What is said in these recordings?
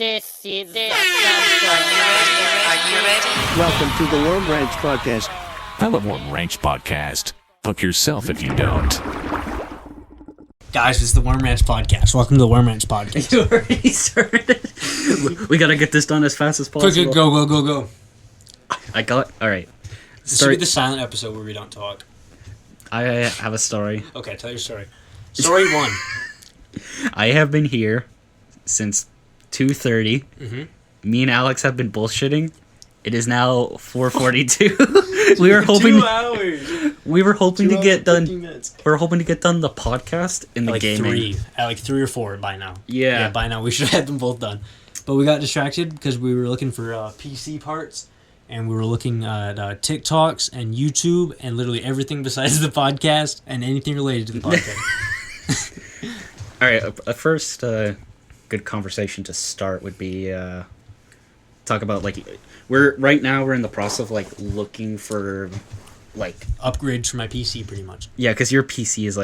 This is it. Are you ready? Welcome to the Worm Ranch Podcast. I love Worm Ranch Podcast. Fuck yourself if you don't. Guys, this is the Worm Ranch Podcast. Welcome to the Worm Ranch Podcast. You already started. We gotta get this done as fast as possible. Quick, go. I got. Alright. This should be the silent episode where we don't talk. I have a story. Okay, tell your story. Story 1. I have been here since 2:30. Mm-hmm. Me and Alex have been bullshitting. It is now 4:42. We were hoping. 2 hours. We were hoping to get done. Minutes. We were hoping to get done the podcast and the gaming. At 3 or 4 by now. Yeah, by now we should have had them both done. But we got distracted because we were looking for PC parts, and we were looking at TikToks and YouTube and literally everything besides the podcast and anything related to the podcast. All right. A first good conversation to start would be talk about we're in the process of looking for Upgrades for my PC, pretty much. Yeah, because your PC is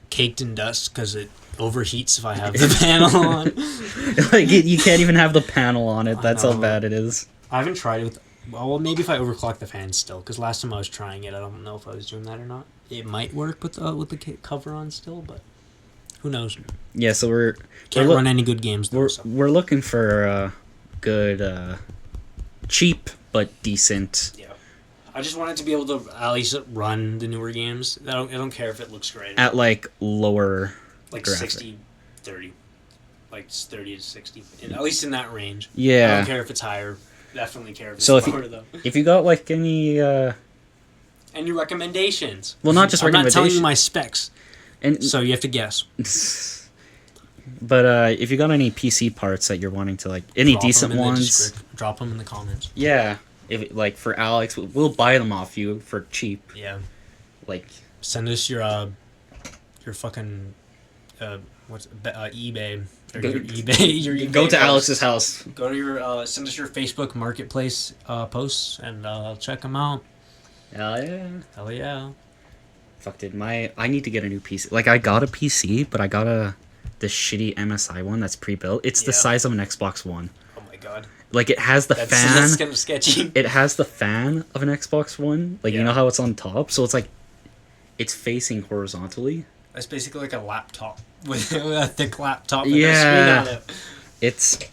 Caked in dust because it overheats if I have the panel on. You can't even have the panel on it. That's how bad it is. I haven't tried it with. Well, maybe if I overclock the fan still, because last time I was trying it, I don't know if I was doing that or not. It might work with the cover on still, but who knows? Yeah, so we're can't run any good games. Though, we're looking for good, cheap but decent. Yeah, I just wanted to be able to at least run the newer games. I don't care if it looks great. At lower. Graphic. 60-30. 30 to 60. At least in that range. Yeah. I don't care if it's higher. Definitely care if it's so lower, though. If you got any Any recommendations? Well, not just recommendations. I'm not telling you my specs. And so you have to guess. But if you got any PC parts that you're wanting to any decent ones, drop them in the comments. Yeah, if for Alex, we'll buy them off you for cheap. Yeah. Send us your fucking eBay. Or your eBay. Your eBay go to post. Alex's house. Go to your send us your Facebook Marketplace posts and I'll check them out. Hell yeah. Hell yeah. Fuck, dude, I need to get a new PC. I got a PC, but I got this shitty MSI one that's pre-built. It's the size of an Xbox One. Oh my god. It has the fan. That's kind of sketchy. It has the fan of an Xbox One. You know how it's on top? So it's facing horizontally. It's basically like a laptop with a thick laptop. Yeah. A screen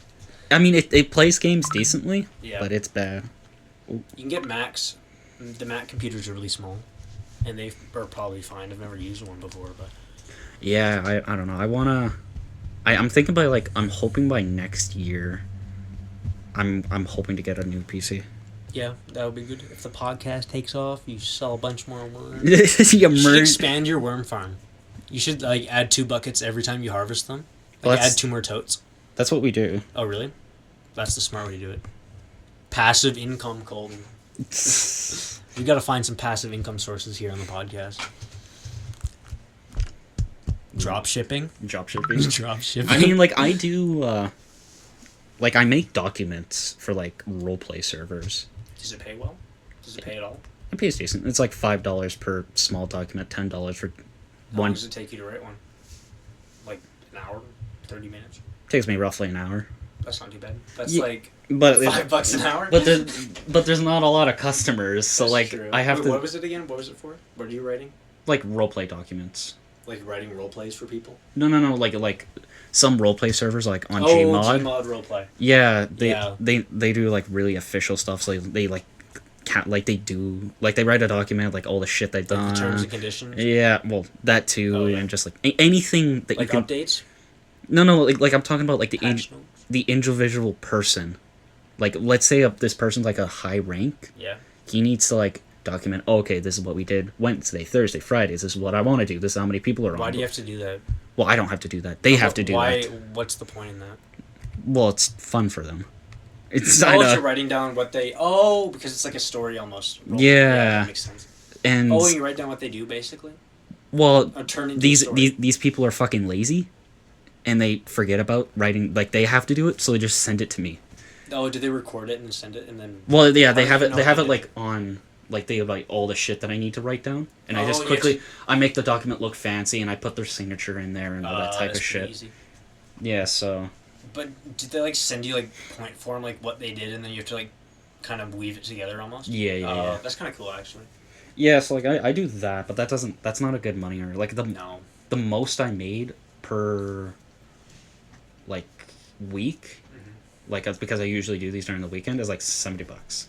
on it. It plays games decently, but it's bad. You can get Macs. The Mac computers are really small, and they are probably fine. I've never used one before, but yeah, I don't know. I'm thinking I'm hoping by next year. I'm hoping to get a new PC. Yeah, that would be good. If the podcast takes off, you sell a bunch more worms. You should expand your worm farm. You should add 2 buckets every time you harvest them. Add 2 more totes. That's what we do. Oh really? That's the smart way to do it. Passive income, Kolten. We got to find some passive income sources here on the podcast. Drop shipping. Drop shipping. I do. I make documents for roleplay servers. Does it pay well? Does it pay at all? It pays decent. It's $5 per small document, $10 for one. How long does it take you to write one? An hour, 30 minutes. Takes me roughly an hour. That's not too bad. That's but $5 an hour. But there's not a lot of customers, so true. I have to. What was it again? What was it for? What are you writing? Roleplay documents. Writing role plays for people? No. Some roleplay servers on Gmod. Gmod roleplay. Yeah, they do really official stuff. So they they write a document all the shit they've done. The terms and conditions. Yeah, well that too, and just anything that you can. Updates. No, I'm talking about the individual person. Let's say this person's a high rank. Yeah. He needs to document. Oh, okay, this is what we did Wednesday, Thursday, Fridays. This is what I want to do. This is how many people are on. Why do you have to do that? Well, I don't have to do that. They have to do that. What's the point in that? Well, it's fun for them. It's you're writing down what they. Oh, because it's like a story almost. Yeah. That makes sense. And you write down what they do basically. Well, these people are fucking lazy, and they forget about writing. They have to do it, so they just send it to me. Oh, do they record it and send it and then? Well, yeah, they have it. They have it on. They have all the shit that I need to write down, and I just quickly I make the document look fancy, and I put their signature in there and all that type of shit. Easy. Yeah, so But did they like send you like point form like what they did, and then you have to like kind of weave it together almost? Yeah. That's kind of cool actually. Yeah, so like I do that, but that's not a good money earner. Like No. the most I made per like week, like that's because I usually do these during the weekend, is like $70,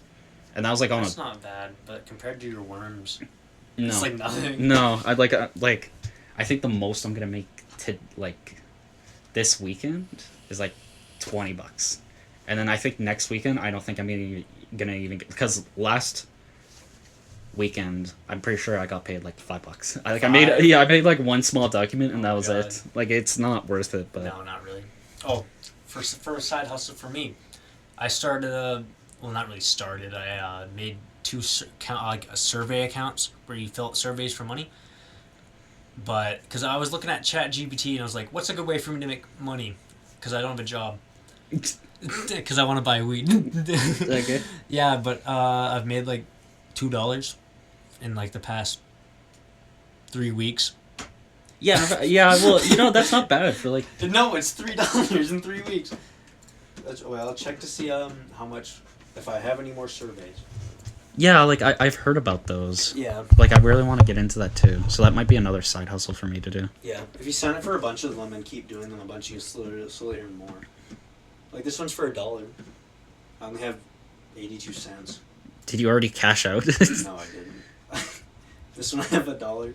and that was like on That's not bad, but compared to your worms, no it's like nothing. no I'd like I think the most I'm gonna make to like this weekend is like $20, and then I think next weekend I don't think I'm gonna even get, because last weekend I'm pretty sure I got paid like $5. I made like one small document and that was God. it. Like it's not worth it, but No, not really. Oh, for a side hustle for me, I started not really started. I made two survey accounts where you fill out surveys for money. But because I was looking at ChatGPT and I was like, what's a good way for me to make money? Because I don't have a job. Because I want to buy weed. okay. Yeah, but I've made like $2 in like the past 3 weeks. Yeah, well, that's not bad for like. No, it's $3 in 3 weeks. I'll check to see how much, if I have any more surveys. Yeah, like I've heard about those. Yeah. Like I really want to get into that too. So that might be another side hustle for me to do. Yeah. If you sign up for a bunch of them and keep doing them a bunch, you can slowly earn more. Like this one's for $1. I only have 82 cents. Did you already cash out? No, I didn't. This one I have $1.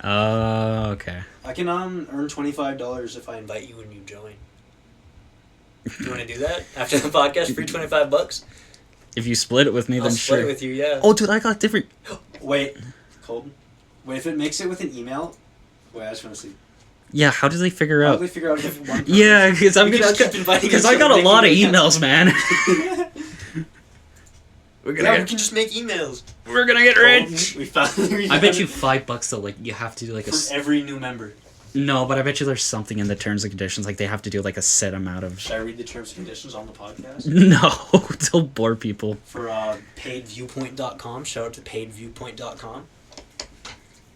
Oh, okay. I can earn $25 if I invite you and you join. Do you want to do that after the podcast? Free $25. If you split it with me, I'll then split sure. it with you. Yeah. Oh, dude, I got different. Wait, Kolten. Wait, if it makes it with an email. Wait, I just want to see. Yeah, how do they figure How out? do they figure out if one person? Yeah, because We can just keep inviting because us I got a to lot of make emails, man. We're Yeah, we can just make emails. we're gonna get rich. We found. I bet you $5 though. Like you have to do like a. For every new member. No, but I bet you there's something in the terms and conditions. Like they have to do like a set amount of. Should I read the terms and conditions on the podcast? No, they'll bore people. For paidviewpoint.com. Shout out to paidviewpoint.com.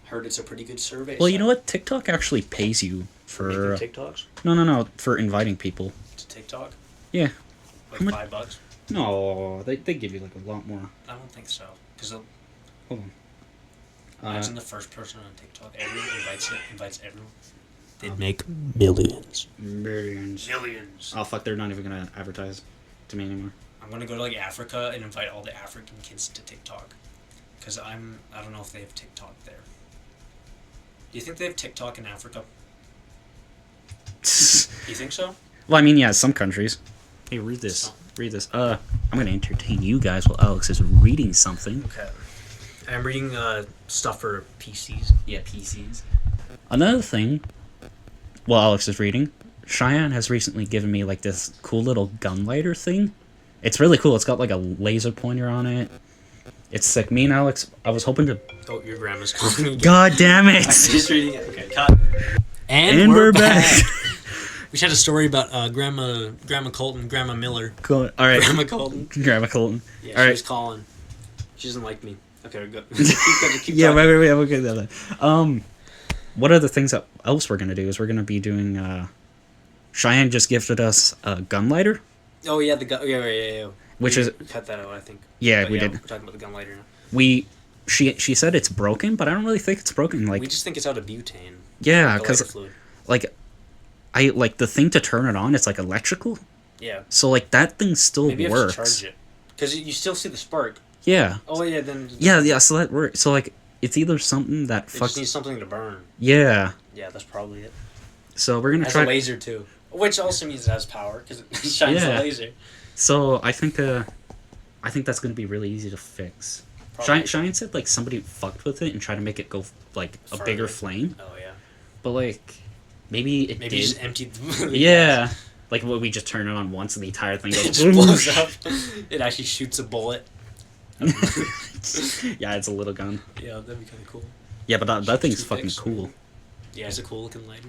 Heard it's a pretty good survey. Well, you know what? TikTok actually pays you for. Making TikToks No, for inviting people. to TikTok. Yeah. Like How much- $5. No, they give you like a lot more. I don't think so. Because Hold on. imagine the first person on TikTok. Everyone invites everyone. They'd make millions. Millions. Millions. Oh fuck! They're not even gonna advertise to me anymore. I'm gonna go to like Africa and invite all the African kids to TikTok. Because I don't know if they have TikTok there. Do you think they have TikTok in Africa? You think so? Well, I mean, yeah, some countries. Hey, read this. Some. Read this. I'm gonna entertain you guys while Alex is reading something. Okay. I'm reading stuff for PCs. Yeah, PCs. Another thing, while Alex is reading, Cheyenne has recently given me like this cool little gun lighter thing. It's really cool. It's got like a laser pointer on it. It's sick. Me and Alex, I was hoping to. Oh, your grandma's calling. God damn it! I'm just reading it. Okay, cut. And we're back. We just had a story about Grandma Kolten, Grandma Miller. Cool. All right. Grandma Kolten. Grandma Kolten. Yeah, All she right. was calling. She doesn't like me. Okay, go. keep Yeah, talking. wait. Okay. What other things else we're gonna do is we're gonna be doing. Cheyenne just gifted us a gun lighter. Oh yeah, the gun. Yeah. Which we is cut that out, I think. yeah, But we did. We're talking about the gun later now. She said it's broken, but I don't really think it's broken. Like We just think it's out of butane. yeah, The lighter because fluid. like I like the thing to turn it on. It's like electrical, Yeah. so like that thing still Maybe you have works. to charge it. Because you still see the spark. Yeah. Oh yeah, then. Yeah. So that works. So like it's either something that It just fucks. needs something to burn. Yeah. Yeah, that's probably it. So we're gonna Has try. a laser too, which also means it has power because it shines Yeah. the laser. So I think that's gonna be really easy to fix. Probably. Cheyenne said like somebody fucked with it and tried to make it go like a Farther. bigger flame, Oh yeah. but like maybe it Maybe you did. just emptied the Yeah. Like what we just turn it on once and the entire thing it goes. just blows up. It actually shoots a bullet. Yeah, it's a little gun. Yeah, that'd be kind of cool. Yeah, but that thing's Two fucking picks. cool. Yeah, it's a cool looking lighter.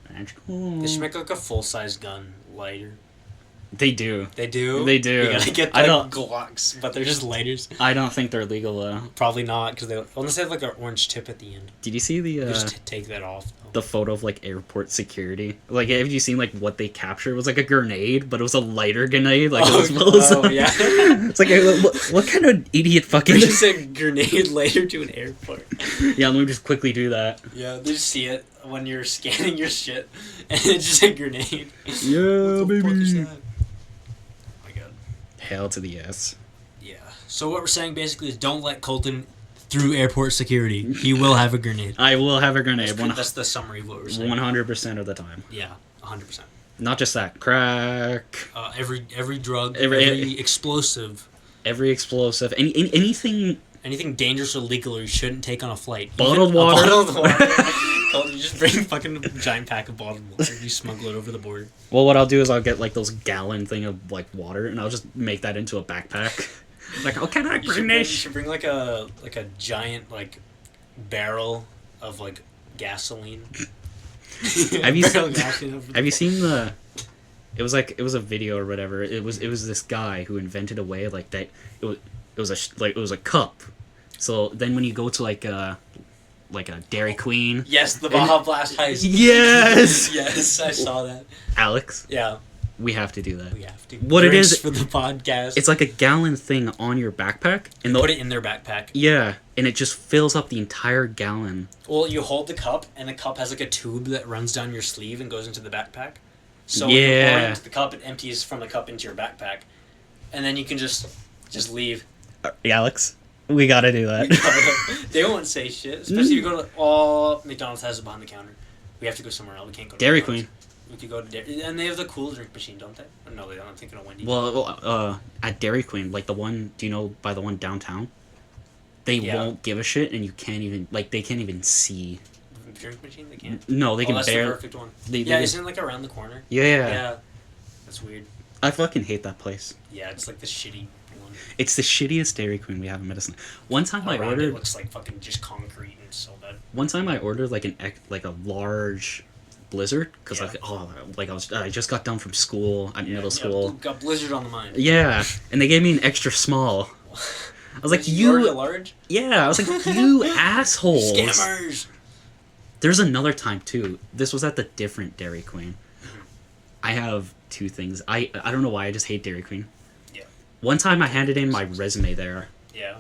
That's cool. They should make like a full size gun lighter. They do. They do? They do. You gotta get I like don't- Glocks, but they're just lighters. I don't think they're legal though. Probably not, because they unless they have like an orange tip at the end. Did you see You the just take that off. Though. the photo of like airport security? Like, have you seen like what they captured? It was like a grenade, but it was a lighter grenade. Like, it was full of stuff. yeah. It's like, what kind of idiot fucking? They just a grenade later to an airport. Yeah, let me just quickly do that. Yeah, they just see it when you're scanning your shit, and it's just a grenade. Yeah, What the fuck is baby. that? Oh my god. Hell to the yes. Yeah. So what we're saying basically is don't let Kolten through airport security. He will have a grenade. I will have a grenade. That's the summary of what we're saying. 100% of the time. Yeah, 100%. Not just that. Crack. Every drug, Every- every explosive, Every explosive. Anything. anything dangerous or legal you shouldn't take on a flight. Bottled Even water. A bottled water. Kolten, you just bring fucking giant pack of bottled water. You smuggle it over the border. Well, what I'll do is I'll get like those gallon thing of like water, and I'll just make that into a backpack. Like, oh, can I You bring this? should bring like a giant like barrel of like gasoline. Have you Barrel of seen? gasoline over the Have you seen the? It was a video or whatever. It was this guy who invented a way like that. It was a cup. So then when you go to like a Dairy Queen. Yes, the Baja Blast heist. Yes. Yes, I saw that. Alex, Yeah, we have to do that. we have to. What it Drinks is- for the podcast. It's like a gallon thing on your backpack, and put it in their backpack. yeah, and it just fills up the entire gallon. Well, you hold the cup, and the cup has like a tube that runs down your sleeve and goes into the backpack. So when you pour Yeah. into the cup, it empties from the cup into your backpack, and then you can just leave. Alex, we gotta do that. They won't say shit, especially if you go to McDonald's has it behind the counter. We have to go somewhere else. We can't go to Dairy McDonald's. Queen. We could go to Dairy, and they have the cool drink machine, don't they? Or no, they don't. I'm thinking of Wendy's. Well, at Dairy Queen, like the one, do you know by the one downtown? They Yeah. won't give a shit, and you can't even they can't even see. The drink machine, they can't. No, they can that's barely. the perfect one. They- Yeah, they- isn't it like around the corner? Yeah. Yeah, that's weird. I fucking hate that place. Yeah, it's like the shitty one. It's the shittiest Dairy Queen we have in Medicine. One time I Around it ordered. looks like fucking just concrete and so bad. One time I ordered like a large Blizzard because Yeah. I just got done from school at middle school. Got Blizzard on the mind. Yeah, and they gave me an extra small. I was like, You ordered a you. large? Yeah, I was like, you assholes. Scammers! There's another time too. This was at the different Dairy Queen. I have two things. I don't know why I just hate Dairy Queen. Yeah. One time I handed in my resume there, Yeah.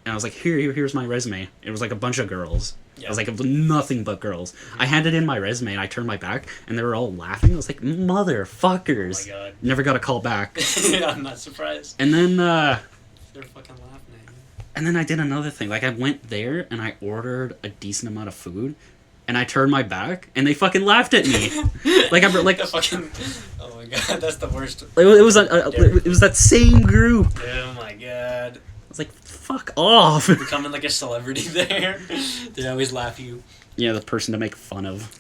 and I was like, here's my resume. It was like a bunch of girls. Yeah. I was like, it was nothing but girls. I handed in my resume and I turned my back, and they were all laughing. I was like, motherfuckers. Oh my god. Never got a call back. Yeah, I'm not surprised. And then They're fucking laughing at you. and then I did another thing. Like I went there and I ordered a decent amount of food, and I turned my back and they fucking laughed at me. Like The fucking. Oh my god, that's the worst. it was that same group. Oh my god. I was like, fuck off. Becoming like a celebrity there. They always laugh at you. Yeah, the person to make fun of.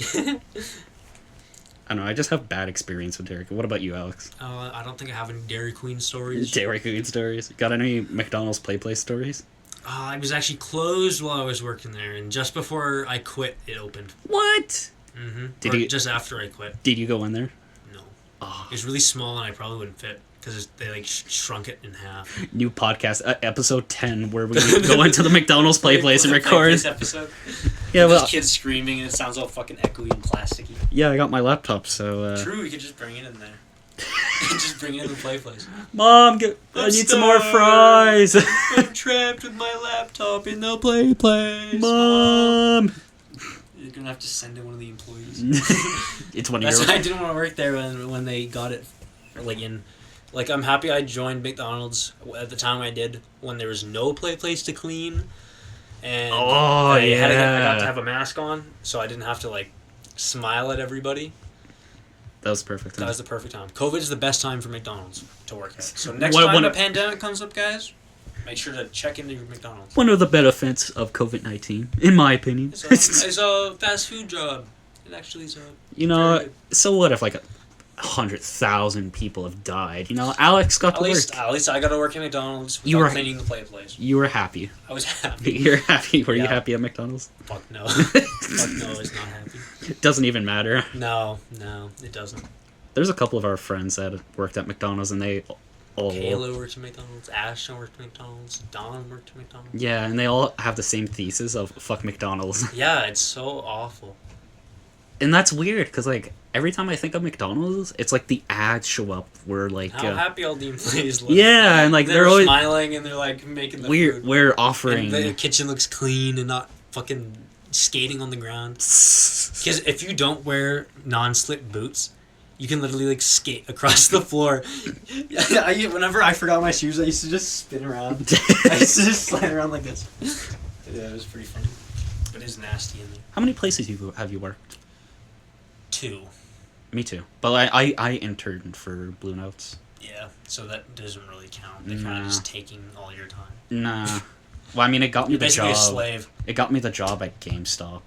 I don't know. I just have bad experience with Dairy Queen. What about you, Alex? I don't think I have any Dairy Queen stories. Dairy Queen stories. Got any McDonald's Play stories? I was actually closed while I was working there, and just before I quit, it opened. What? Mm-hmm. Did you- Just after I quit. Did you go in there? No. Oh. It was really small, and I probably wouldn't fit because they like shrunk it in half. New podcast, episode 10, where we go into the McDonald's play place and record. This episode. Yeah, well, Just kids screaming, and it sounds all fucking echoey and plasticky. yeah, I got my laptop, so. True, you could just bring it in there. Just bring it in the play place. Mom, I need some more fries. I'm trapped with my laptop in the play place. Mom. You're gonna have to send in one of the employees. It's one of That's your. why I didn't want to work there when they got it, like I'm happy I joined McDonald's at the time I did when there was no play place to clean, and I got to have a mask on, so I didn't have to like smile at everybody. That was perfect. That was the perfect time. COVID is the best time for McDonald's to work at. So next One- time one a of- pandemic comes up, guys, make sure to check into your McDonald's. One of the benefits of COVID-19, in my opinion. It's a fast food job. It actually is a. You know, very good. so what if like 100,000 people have died? You know, Alex got to work. At least I got to work at McDonald's You without were- cleaning the play place. You were happy. I was happy. You're happy. Were you Yeah. happy at McDonald's? Fuck no. Fuck no, it's not happy. It doesn't even matter. No, it doesn't. there's a couple of our friends that worked at McDonald's, and they all Kayla worked at McDonald's. Ashton worked at McDonald's. Don worked at McDonald's. yeah, and they all have the same thesis of fuck McDonald's. Yeah, it's so awful. And that's weird because like every time I think of McDonald's, it's like the ads show up where like How happy all the employees look. yeah, and like they're always smiling and they're like making the food. we're offering And the kitchen looks clean and not fucking skating on the ground. Because if you don't wear non-slip boots, you can literally like skate across the floor. Whenever I forgot my shoes, I used to just spin around. I used to just slide around like this. Yeah, it was pretty funny. But it's nasty in there. How many places have you worked? 2. Me too. But I interned for Blue Notes. Yeah, so that doesn't really count. They're kind Nah. of just taking all your time. Nah. Well, I mean, it got me You're the basically job. a slave. It got me the job at GameStop.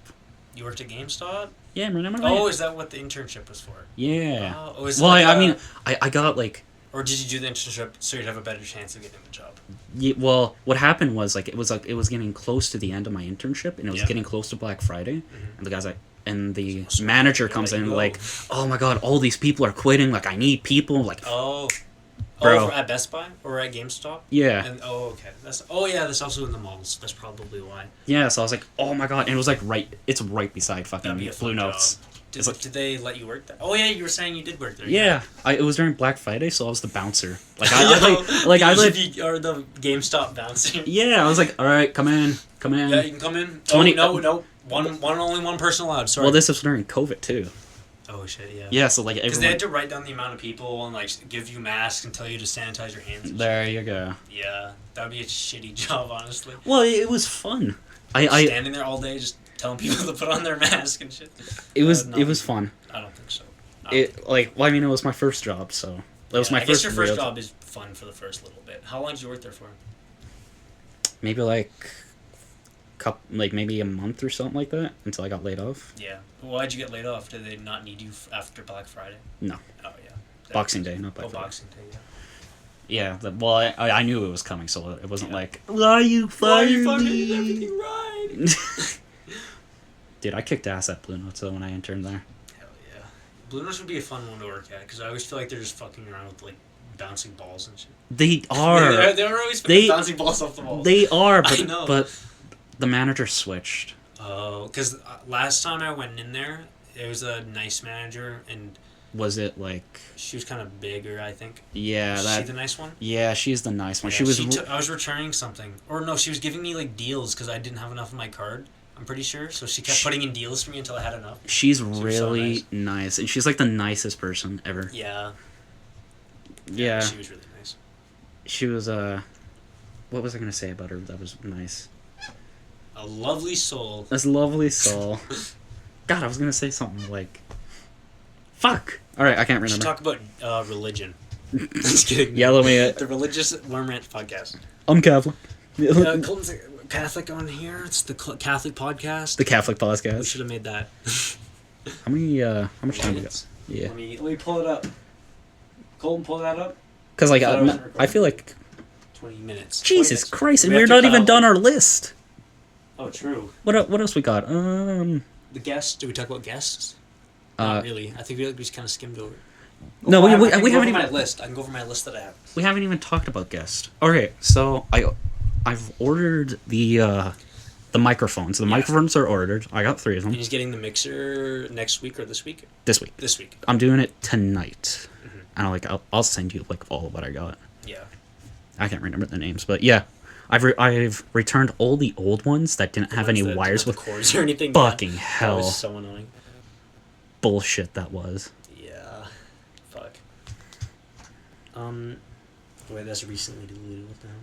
You worked at GameStop? Yeah, remember? Oh, is that what the internship was for? Yeah. Oh, is it Well, like I mean, I got like. Or did you do the internship so you'd have a better chance of getting the job? Yeah, well, what happened was like it was getting close to the end of my internship, and it was Yeah. getting close to Black Friday, and the guy's like, and the So manager they comes let in you go. like, oh my god, all these people are quitting. Like, I need people. Like, Oh. Bro. Oh, at Best Buy or at GameStop? yeah, And okay, that's also in the malls. That's probably why. yeah. So I was like, oh my god, and it was like it's right beside fucking That'd be a Blue fun Notes. job. Did, It's like- did they let you work there? Oh yeah, you were saying you did work there. Yeah, it was during Black Friday, so I was the bouncer. Like Yo, I you lived. should be- or the GameStop bouncer. Yeah, I was like, all right, come in. Yeah, you can come in. 20 No. Only one person allowed. Sorry. Well, this was during COVID too. Oh shit, yeah. Yeah, so like Because they had everyone. to write down the amount of people and like give you masks and tell you to sanitize your hands. And There you go. shit. Yeah, that'd be a shitty job, honestly. Well, it was fun. I Standing there all day just telling people to put on their mask and shit. it was No. it was fun. I don't think so. Well, I mean, it was my first job, so that was my I first. guess your first real job is fun for the first little bit. How long did you work there for? Maybe like, maybe a month or something like that until I got laid off. Yeah. Why'd you get laid off? Did they not need you after Black Friday? No, Oh yeah. Boxing Day, not Black Oh, Friday. Boxing Day. Yeah. Yeah, well, I knew it was coming, so it wasn't like, why you fired me? everything right? Dude, I kicked ass at Blue Notes though when I interned there. Hell yeah. Blue Notes would be a fun one to work at because I always feel like they're just fucking around with like bouncing balls and shit. They are. They're always fucking bouncing balls off the walls. They are, I know. but the manager switched. Oh, because last time I went in there, it was a nice manager and Was it like? she was kind of bigger, I think. Yeah, Is she that. the nice one? Yeah, she's the nice one. Yeah, she was. I was returning something, or no, she was giving me like deals because I didn't have enough of my card. I'm pretty sure, so she kept putting in deals for me until I had enough. She's was so really nice, and she's like the nicest person ever. Yeah. Yeah, She was really nice. she was. What was I gonna say about her? That was nice. A lovely soul. This lovely soul. God, I was gonna say something like. Fuck. All right, I can't We should remember. talk about religion. Just kidding. Yell at me. The religious Worm Ranch podcast. I'm Catholic. Colton's a Catholic on here. It's the Catholic podcast. The Catholic We podcast. should have made that. How many? How much time we got? Minutes? Yeah. Let me pull it up. Colton, pull that up. Because like thought I wasn't I recording. feel like 20 minutes. Jesus 20 minutes. Christ, and We have we're to not cut even out, done like- our list. Oh, true. What else we got? The guests. Did we talk about guests? Not Uh, really. I think we just kind of skimmed over. No, I we can haven't go over even my list. I can go over my list that I have. we haven't even talked about guests. Okay, so I've ordered the microphones. The microphones are ordered. I got 3 of And them he's getting the mixer next week or this week? this week. This week. I'm doing it tonight, Mm-hmm. and I'll send you like all of what I got. Yeah. I can't remember the names, but yeah, I've returned all the old ones that didn't have any Ones that wires didn't with have cords or anything. fucking That hell was so annoying. bullshit that was. Yeah. Fuck. Wait, that's recently deleted. What the hell?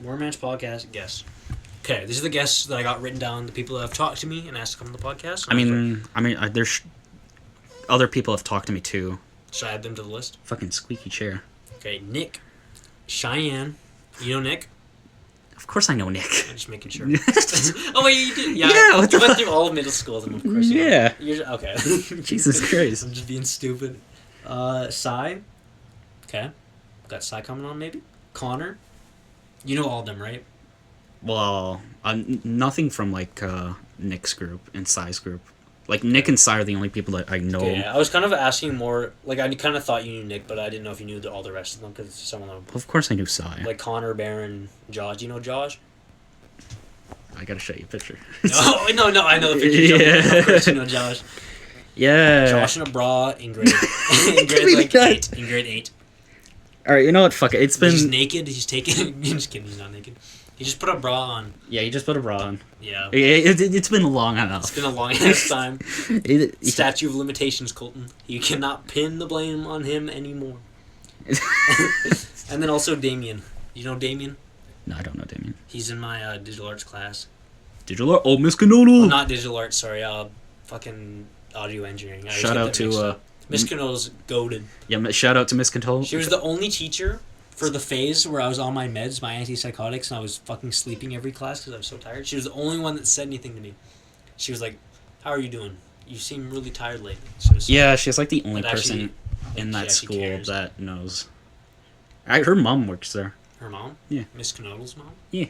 Worm Ranch podcast guests. Okay, these are the guests that I got written down. The people that have talked to me and asked to come on the podcast. I mean, there's other people have talked to me too. should I add them to the list? Fucking squeaky chair. Okay, Nick, Cheyenne. You know Nick? Of course I know Nick. I'm just making sure. Oh wait, you did. Yeah, Yeah, what the you went fuck? through all of middle school. Then of course. You know. Yeah. You're, okay. Jesus Christ. I'm just being stupid. Cy. Okay. Got Cy coming on maybe. Connor. You know all of them, right? Well, nothing from like Nick's group and Sai's group. Like, Nick and Sai are the only people that I know. Okay, yeah, I was kind of asking more, like, I kind of thought you knew Nick, but I didn't know if you knew all the rest of them, because some of them... Of course I knew Sai. Like Connor, Baron, Josh. Do you know Josh? I gotta show you a picture. No, I know the picture. Yeah. Of course you know Josh. Yeah. Josh and a bra in grade, in grade, like, 8. In grade 8. Alright, you know what? Fuck it. It's been... He's naked. He's taking... just kidding, he's not naked. He just put a bra on. Yeah, you just put a bra on. Yeah. It's been long enough. It's been a long ass time. Statute of limitations, Kolten. You cannot pin the blame on him anymore. And then also Damien. You know Damien? No, I don't know Damien. He's in my digital arts class. Digital art? Oh, Miss Canoodle! Well, not digital arts, sorry. Fucking audio engineering. Shout out to... Miss Canoodle's goated. Yeah, shout out to Miss Canoodle. She was the only teacher for the phase where I was on my meds, my antipsychotics, and I was fucking sleeping every class because I was so tired. She was the only one that said anything to me. She was like, "How are you doing? You seem really tired lately." So yeah, she's like the only but person in that school cares. that knows. Her mom works there. Her mom? Yeah. Miss Canoodle's mom? Yeah.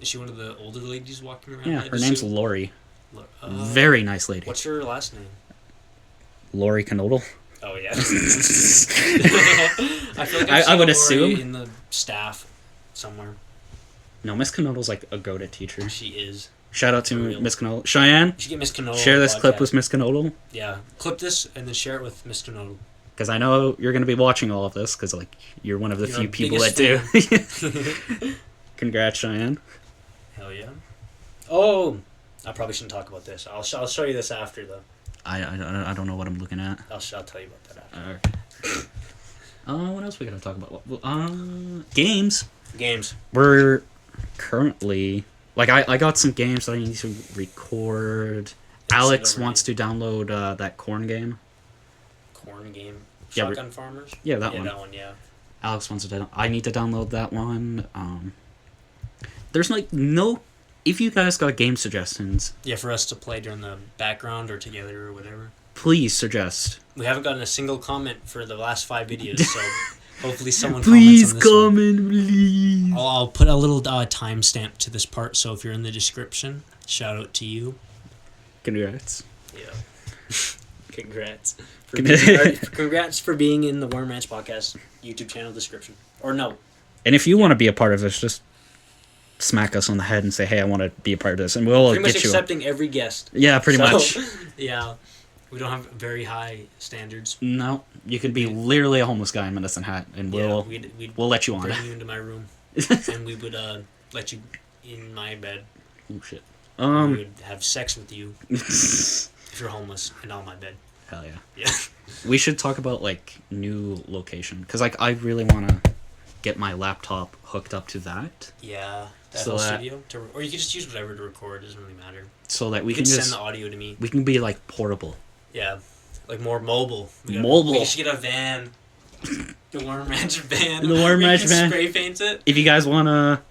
Is she one of the older ladies walking around? Yeah, her name's Lori. Very nice lady. What's her last name? Lori Canoodle. Oh, yeah. I feel like I would Lori assume in the staff somewhere. No, Miss Canoodle's like a go-to teacher. She is. Shout out to Miss Canoodle. Cheyenne, You should get Miss Canoodle. share this on the clip podcast. with Miss Canoodle. Yeah, clip this and then share it with Miss Canoodle. Because I know you're going to be watching all of this, because like you're one of the You're few our people that biggest do. Congrats, Cheyenne. Hell yeah. Oh, I probably shouldn't talk about this. I'll show you this after, though. I don't know what I'm looking at. I'll tell you about that after. What else we gotta talk about? Games. Games. We're currently like I got some games that I need to record. Alex wants to download that corn game. Corn game. Yeah, Shotgun Farmers? Yeah, that one. Yeah, that one, yeah. Alex wants to. I need to download that one. There's like no. If you guys got game suggestions, Yeah, for us to play during the background or together or whatever. please suggest. We haven't gotten a single comment for the last 5 videos, so hopefully someone Please comments on this one. comment, please. I'll put a little timestamp to this part, so if you're in the description, shout out to you. Congrats. Yeah. Congrats. Congrats. Congrats for being in the Worm Ranch Podcast YouTube channel description. Or no. And if you want to be a part of this, just smack us on the head and say, "Hey, I want to be a part of this," and we'll Pretty much get you. accepting every guest. Yeah, pretty So, much. Yeah. We don't have very high standards. No, you could be literally a homeless guy in Medicine Hat, and we'll we'll let you on. Bring you into my room, and we would let you in my bed. Oh shit. We would have sex with you if you're homeless and on my bed. Hell yeah. Yeah. We should talk about like new location, because like I really want to get my laptop hooked up to that. Yeah. That So whole that- studio, or you could just use whatever to record. It doesn't really matter. So that we You can could just send the audio to me. we can be like portable. Yeah, like more mobile. Mobile. We should get a van. The Worm Ranch van. The Worm We Ranch can van. Spray paint it. If you guys want to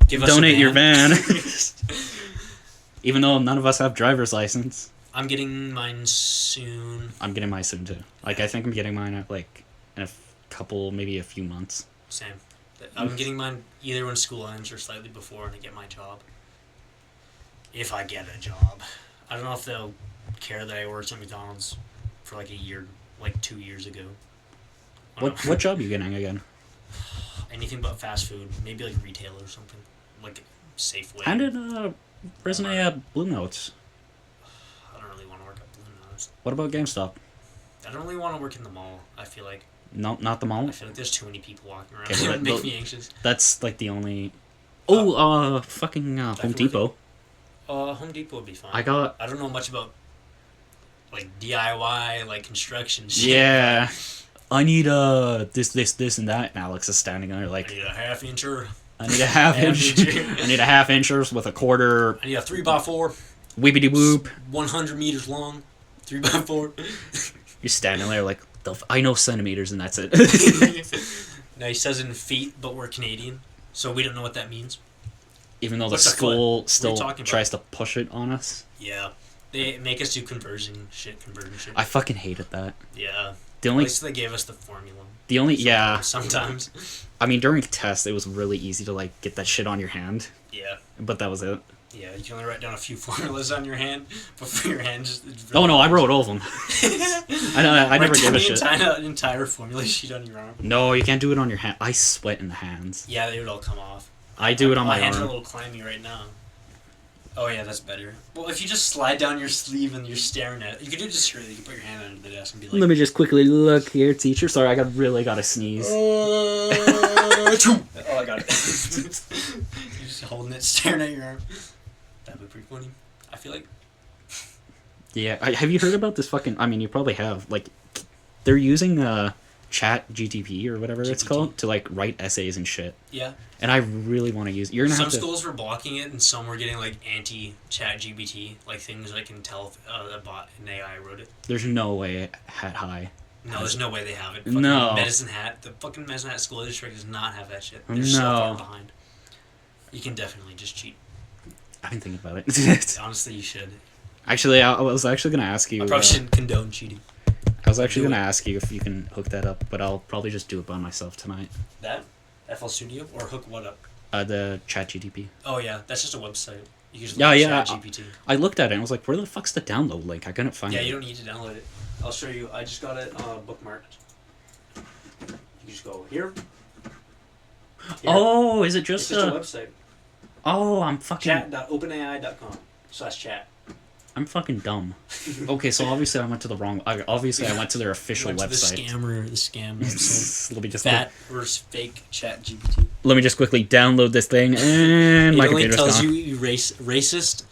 Give us a donate your van. van, even though none of us have driver's license, I'm getting mine soon. I'm getting mine soon too. Like I think I'm getting mine at like in a couple, maybe a few months. Same. I'm getting mine either when school ends or slightly before when I get my job. If I get a job. I don't know if they'll care that I worked at McDonald's for like a year, like 2 years ago. I don't know. What job are you getting again? Anything but fast food. Maybe like retail or something. Like Safeway. How did resume at Blue Notes? I don't really want to work at Blue Notes. What about GameStop? I don't really want to work in the mall, I feel like. No, not the mall. I feel like there's too many people walking around. Okay, It but would make the- me anxious. That's like the only. Fucking Home work Depot. Home Depot would be fine. I got. I don't know much about like DIY, like construction shit. Yeah. I need this, and that. And Alex is standing there I like, need a half incher. I need a half inch. I need a half inchers with a quarter. I need a 3x4. Whippity whoop. 100 meters long. 3x4. You're standing there like, I know centimeters, and that's it. Now he says in feet, but we're Canadian, so we don't know what that means. Even though the What's a school foot? still What are you talking about? tries to push it on us. Yeah. They make us do conversion shit. I fucking hated that. Yeah. The At only, least they gave us the formula. yeah. Sometimes. I mean, during tests, it was really easy to like get that shit on your hand, Yeah. but that was it. Yeah, you can only write down a few formulas on your hand, but for your hand, just... Oh no, I wrote all of them. I never gave a shit. An entire formula sheet on your arm. No, you can't do it on your hand. I sweat in the hands. Yeah, they would all come off. I do it on my hands arm. are a little clammy right now. Oh yeah, that's better. Well, if you just slide down your sleeve and you're staring at it, you could do it just straight. You can put your hand under the desk and be like... Let me just quickly look here, teacher. Sorry, I really got to sneeze. Oh, I got it. You're just holding it, staring at your arm. That'd be pretty funny. I feel like... Yeah, have you heard about this fucking... I mean, you probably have. Like, they're using Chat GTP or whatever it's called to, like, write essays and shit. Yeah. And I really want to use it. You're gonna Some have to... schools were blocking it, and some were getting, like, anti-Chat GPT. Like, things I can tell if a bot, an AI wrote it. There's no way Hat High. No, there's no way they have it. Fucking No. Medicine Hat. The fucking Medicine Hat school district does not have that shit. They're No. so far behind. You can definitely just cheat. I've been thinking about it. Honestly, you should. Actually, I was actually gonna ask you... I probably shouldn't condone cheating. I was actually gonna ask you if you can hook that up, but I'll probably just do it by myself tonight. That? FL Studio? Or hook what up? The Chat GTP. Oh, yeah. That's just a website. You can just Yeah, look yeah. at Chat GPT. I looked at it and I was like, where the fuck's the download link? I couldn't find it. Yeah, you don't need to download it. I'll show you. I just got it bookmarked. You just go here. Oh, is it It's just just a website. Oh, I'm fucking... Chat.openai.com/chat. I'm fucking dumb. Okay, so obviously I went to the wrong... Obviously I went to their official Went to website. the scam website. Let me just... That versus fake Chat GPT. Let me just quickly download this thing, and my It only computer's tells gone. you racist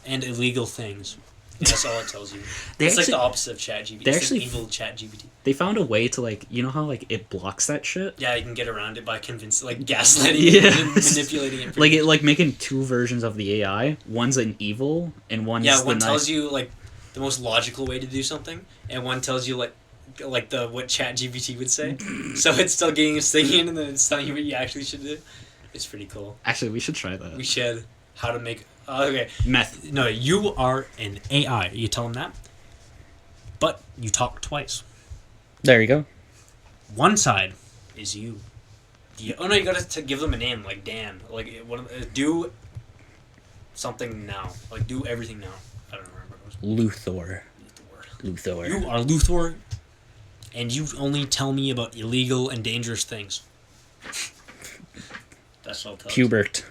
and illegal things. That's all it tells you. They It's like actually- the opposite of Chat GPT. they It's actually- like evil Chat GPT. They found a way to, like... You know how, like, it blocks that shit? Yeah, you can get around it by convincing, like, gaslighting Yes. it and manipulating it. Like, it, making two versions of the AI. One's an evil, and one's Yeah, the one nice... tells you, like, the most logical way to do something, and one tells you, like what Chat GPT would say. So it's still getting its thing in, and then it's telling you what you actually should do. It's pretty cool. Actually, we should try that. We should. How to make... okay. Meth. No, you are an AI. You tell them that. But you talk twice. There you go. One side is you. Oh no, you gotta give them a name, like Dan. Like, do something now. Like, do everything now. I don't remember what it was. Luthor. You are Luthor, and you only tell me about illegal and dangerous things. That's what I'll tell you. Pubert.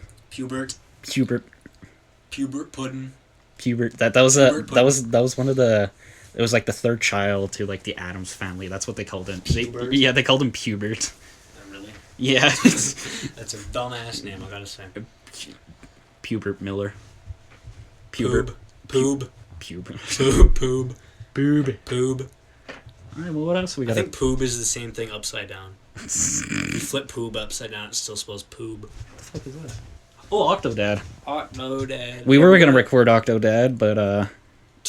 Pubert pudding. Pubert. That was one of the... It was like the third child to like the Addams family. That's what they called him. Pubert? They called him Pubert. Oh, really? Yeah. That's a dumbass name, I gotta say. Pubert Miller. Poob. Pubert. Poob. Alright, well, what else we I got? think poob is the same thing upside down. If you flip poob upside down, it still spells poob. What the fuck is that? Oh, Octodad. Octodad. We were gonna record Octodad, but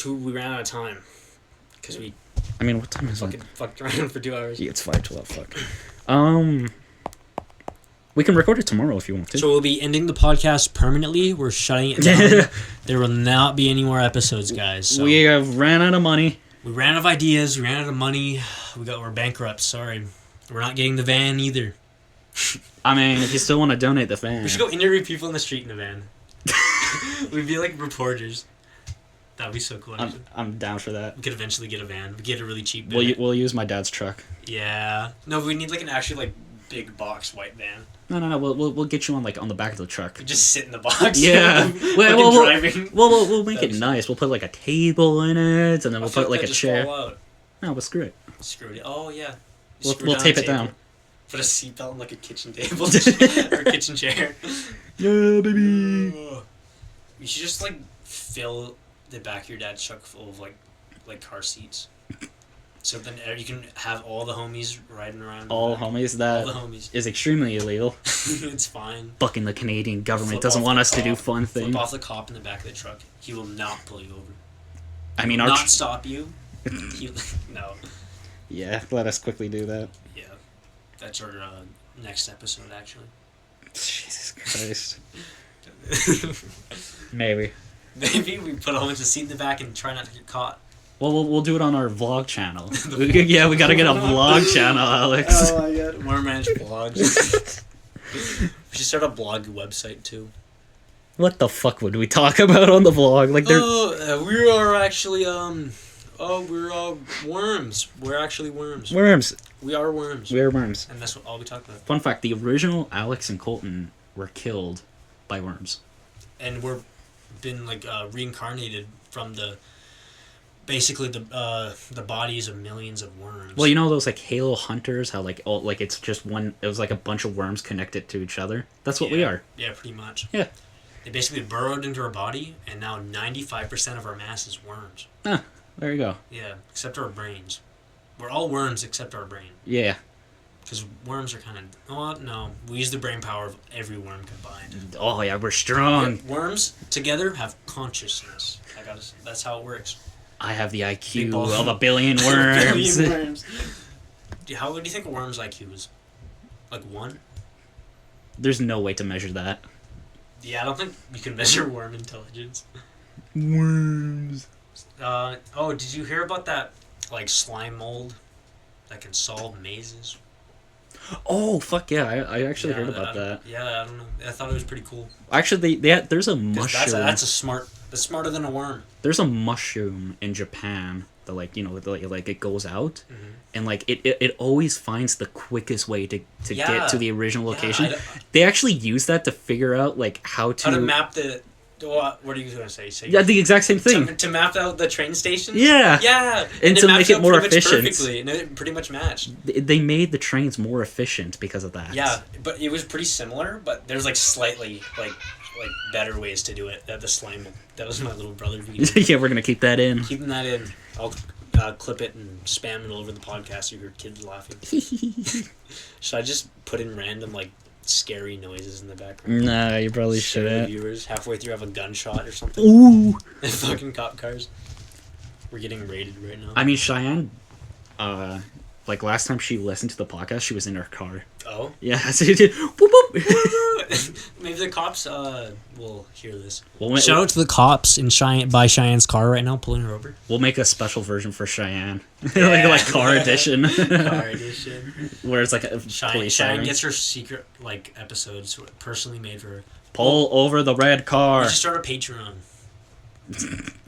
we ran out of time. Because we I mean, what time is fucking it? fucked around for 2 hours. Yeah, it's 5:12. Fuck. We can record it tomorrow if you want to. So we'll be ending the podcast permanently. We're shutting it down. There will not be any more episodes, guys. So. We have ran out of money. We ran out of ideas. We ran out of money. We're bankrupt. Sorry. We're not getting the van either. I mean, if you still want to donate the fan. We should go interview people in the street in a van. We'd be like reporters. That'd be so cool. I'm down for that. We could eventually get a van. We get a really cheap van. We'll use my dad's truck. Yeah. No, we need like an actual like big box white van. No. We'll get you on the back of the truck. We just sit in the box. Yeah. Driving. We'll make it nice. We'll put like a table in it, and then we'll put like a chair. No, but screw it. Screw it. Oh yeah. We'll tape it down. Put a seatbelt on like a kitchen table or a kitchen chair. Yeah, baby. You should just like fill the back of your dad's truck full of like car seats. So then you can have all the homies riding around. All the homies. Is extremely illegal. It's fine. Fucking the Canadian government doesn't want us to do fun things. Flip off the cop in the back of the truck. He will not pull you over. I mean, not stop you. No. Yeah, let us quickly do that. Yeah, that's our next episode actually. Jesus Christ. Maybe we put a whole bunch of seat in the back and try not to get caught. Well, we'll do it on our vlog channel. Yeah, we gotta get a vlog channel, Alex. Oh my god, Worm Ranch vlogs. We should start a blog website too. What the fuck would we talk about on the vlog? Like, We are actually we're worms. We're actually worms. worms. We are worms. We're worms. And that's what all we talk about. Fun fact: the original Alex and Kolten were killed by worms. And we're been like reincarnated from basically the bodies of millions of worms. Well, you know those like Halo hunters, how like it's just one. It was like a bunch of worms connected to each other. That's what we are. Yeah, pretty much. Yeah. They basically burrowed into our body, and now 95% of our mass is worms. Ah, there you go. Yeah, except our brains. We're all worms except our brain. Yeah. Because worms are kind of... Oh, no. We use the brain power of every worm combined. Oh, yeah, we're strong. Yeah, worms together have consciousness. That's how it works. I have the IQ both- of a billion worms. How would you think a worm's IQ is? Like 1? There's no way to measure that. Yeah, I don't think you can measure worm intelligence. Worms. Did you hear about that, like, slime mold that can solve mazes? Oh, fuck yeah. I actually heard about that. Yeah, I don't know. I thought it was pretty cool. Actually, there's a mushroom. That's smarter than a worm. There's a mushroom in Japan that, like, you know, like it goes out, and like it always finds the quickest way to get to the original location. They actually use that to figure out like how to map the. What are you gonna say? Yeah, the exact same thing. To map out the train stations. Yeah. Yeah. And to make it more efficient. Perfectly, and it pretty much matched. They made the trains more efficient because of that. Yeah, but it was pretty similar. But there's like slightly like better ways to do it. That the slime. That was my little brother video. Yeah, we're gonna keep that in. Keeping that in. I'll clip it and spam it over the podcast so you hear kids laughing. Should I just put in random like scary noises in the background? Nah, you probably shouldn't. Viewers halfway through have a gunshot or something. Ooh. And fucking cop cars. We're getting raided right now. I mean, Cheyenne, like last time she listened to the podcast, she was in her car. Oh? Yeah, so she did whoop whoop. Maybe the cops will hear this. We'll Shout out to the cops in Cheyenne's car right now, pulling her over. We'll make a special version for Cheyenne, like car edition. Car edition. Where it's like a Cheyenne gets her secret like episodes personally made for her. Pull over the red car. We should start a Patreon.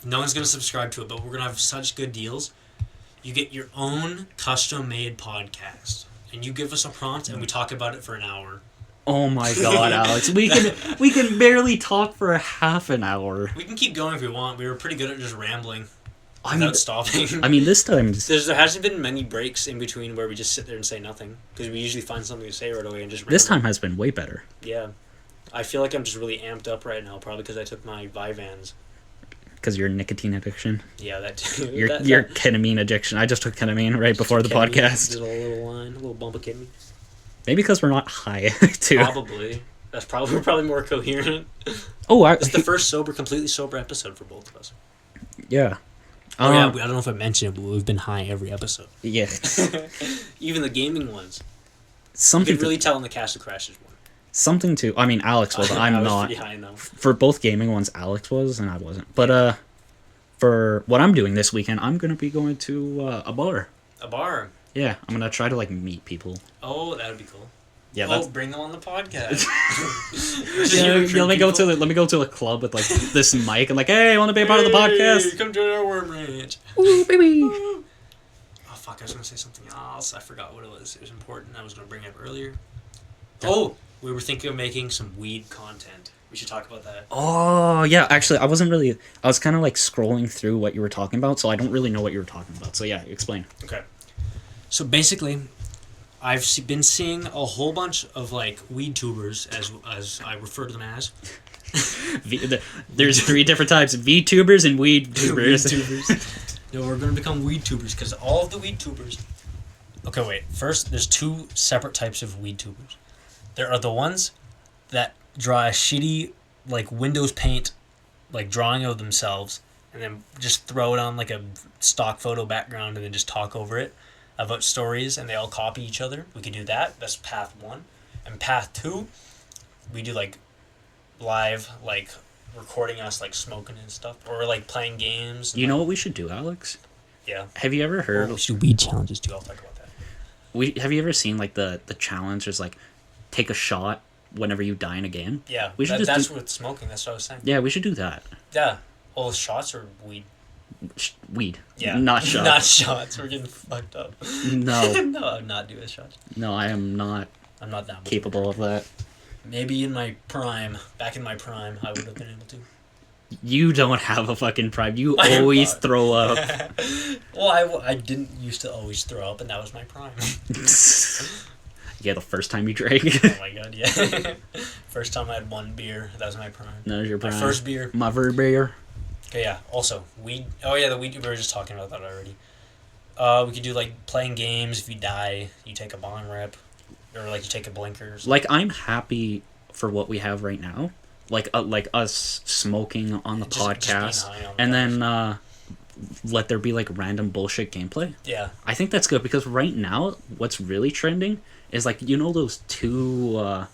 No one's gonna subscribe to it, but we're gonna have such good deals. You get your own custom-made podcast, and you give us a prompt, and we talk about it for an hour. Oh my god, Alex, we can barely talk for a half an hour. We can keep going if we want. We were pretty good at just rambling without stopping. I mean, this time there hasn't been many breaks in between where we just sit there and say nothing, because we usually find something to say right away and just ramble. This time has been way better. Yeah, I feel like I'm just really amped up right now, probably because I took my Vyvanse. Because your nicotine addiction. Yeah, that too. Your ketamine addiction. I just took ketamine right before the podcast. Just a little line, a little bump of ketamine. Maybe because we're not high, too. Probably. We're probably more coherent. Oh, it's the first completely sober episode for both of us. Yeah. I don't know if I mentioned it, but we've been high every episode. Yeah. Even the gaming ones. Something you could really tell in the Castle Crashes one. Something to... I mean, Alex was. I'm not. Pretty high now. For both gaming ones, Alex was, and I wasn't. But for what I'm doing this weekend, I'm going to be going to a bar. A bar? Yeah, I'm going to try to, like, meet people. Oh, that would be cool. Yeah, bring them on the podcast. Let me go to a club with, like, this mic and, like, hey, I want to be a part of the podcast. Come join our worm ranch. Ooh, baby. Oh, fuck, I was going to say something else. I forgot what it was. It was important. I was going to bring it up earlier. Oh, we were thinking of making some weed content. We should talk about that. Oh, yeah. Actually, I was kind of like scrolling through what you were talking about, so I don't really know what you were talking about. So, yeah, explain. Okay. So, basically, I've been seeing a whole bunch of, like, weed tubers, as I refer to them as. There's 3 different types, VTubers and weed tubers. Weed tubers. No, we're going to become weed tubers, because all of the weed tubers... Okay, wait. First, there's 2 separate types of weed tubers. There are the ones that draw a shitty, like, Windows Paint, like, drawing of themselves, and then just throw it on, like, a stock photo background and then just talk over it about stories, and they all copy each other. We could do that. That's path 1. And path 2, we do, like, live, like, recording us, like, smoking and stuff, or, like, playing games. You know what we should do, Alex? Yeah. Have you ever heard... we should do weed challenges, too. I'll talk about that. Have you ever seen, like, the challenge? There's, like... Take a shot whenever you die in a game. Yeah, we should that's with smoking. That's what I was saying. Yeah, we should do that. Yeah. All shots or weed? Weed. Yeah. Not shots. Not shots. We're getting fucked up. No. No, I'm not doing shots. No, I am not I'm not down. capable of that. Maybe in my prime, back in my prime, I would have been able to. You You don't have a fucking prime. You always throw up. Well, I didn't used to always throw up, and that was my prime. Yeah, the first time you drank. Oh my god, yeah. First time I had one beer, that was my prime. That was your prime. My first beer. My first beer. Okay, yeah. Also, weed. Oh yeah, the weed. We were just talking about that already. We could do like playing games. If you die, you take a bong rip, or like you take a blinkers. Like, I'm happy for what we have right now. Like us smoking on the podcast, being high on and the then let there be like random bullshit gameplay. Yeah. I think that's good because right now, what's really trending is like, you know, those two.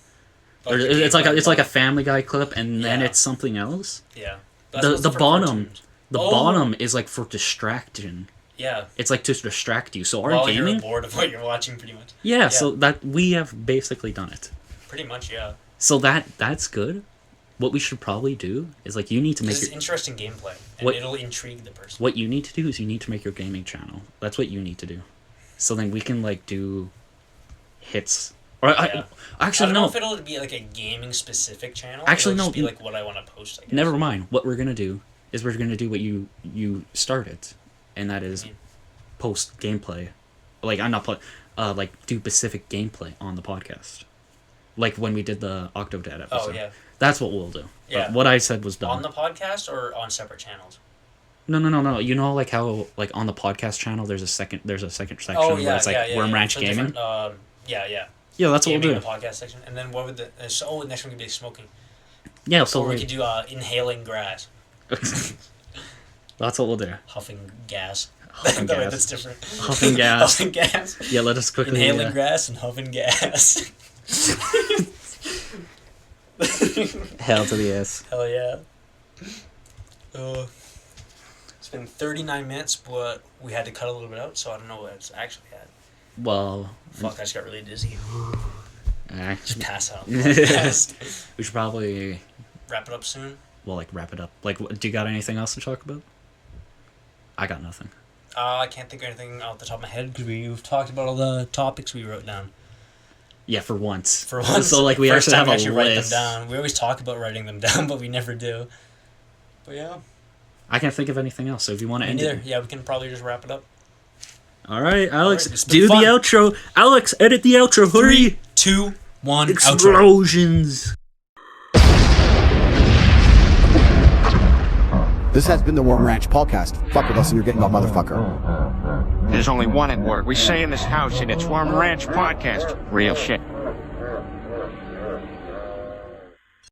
It's like a Family Guy clip, and then Yeah. it's something else. Yeah. The bottom, cartoons. the Oh. bottom is like for distraction. Yeah. It's like to distract you. So our While gaming, you're bored of what you're watching, pretty much. yeah. So that we have basically done it. Pretty much, yeah. So that's good. What we should probably do is like, you need to make This is your, interesting gameplay, and What- it'll intrigue the person. what you need to do is you need to make your gaming channel. That's what you need to do. So then we can like do hits. Or Yeah. I actually don't know no. if it'll be like a gaming specific channel. Actually, it'll no. just be like what I want to post. I guess. Never mind. What we're gonna do is we're gonna do what you started, and that is post gameplay. Like, I'm not like do specific gameplay on the podcast. Like when we did the Octodad episode. Oh yeah. That's what we'll do. Yeah. But what I said was done. On the podcast or on separate channels? No. You know, like how like on the podcast channel there's a second section Oh yeah, where it's like yeah, yeah, Worm yeah. Ranch So Gaming. different, yeah. Yeah, that's what Gaming we'll in do. the podcast section, and then what would the next one could be smoking. Yeah, so Or we like, could do inhaling grass, that's what we'll do. huffing gas. Huffing No, wait, gas. that's different. Huffing gas. Huffing gas. Yeah, let us quickly. Inhaling grass and huffing gas. Hell to the ass. Hell yeah. It's been 39 minutes, but we had to cut a little bit out, so I don't know what it's actually at. Well, Fuck, I just got really dizzy. eh, Just pass out. Podcast. we should probably Wrap it up soon. wrap it up. Like, do you got anything else to talk about? I got nothing. I can't think of anything off the top of my head because we've talked about all the topics we wrote down. Yeah, for once. For once, So like, we first actually time have a we write them list. down. We always talk about writing them down, but we never do. But yeah, I can't think of anything else. So if you want to me end neither. it. Yeah, we can probably just wrap it up. All right, Alex, All right, it's been do fun. the outro. Alex, edit the outro. Hurry! 2, 1, outro. Explosions. This has been the Worm Ranch Podcast. Fuck with us and you're getting a motherfucker. There's only one at work. We say in this house, and it's Worm Ranch Podcast. Real shit.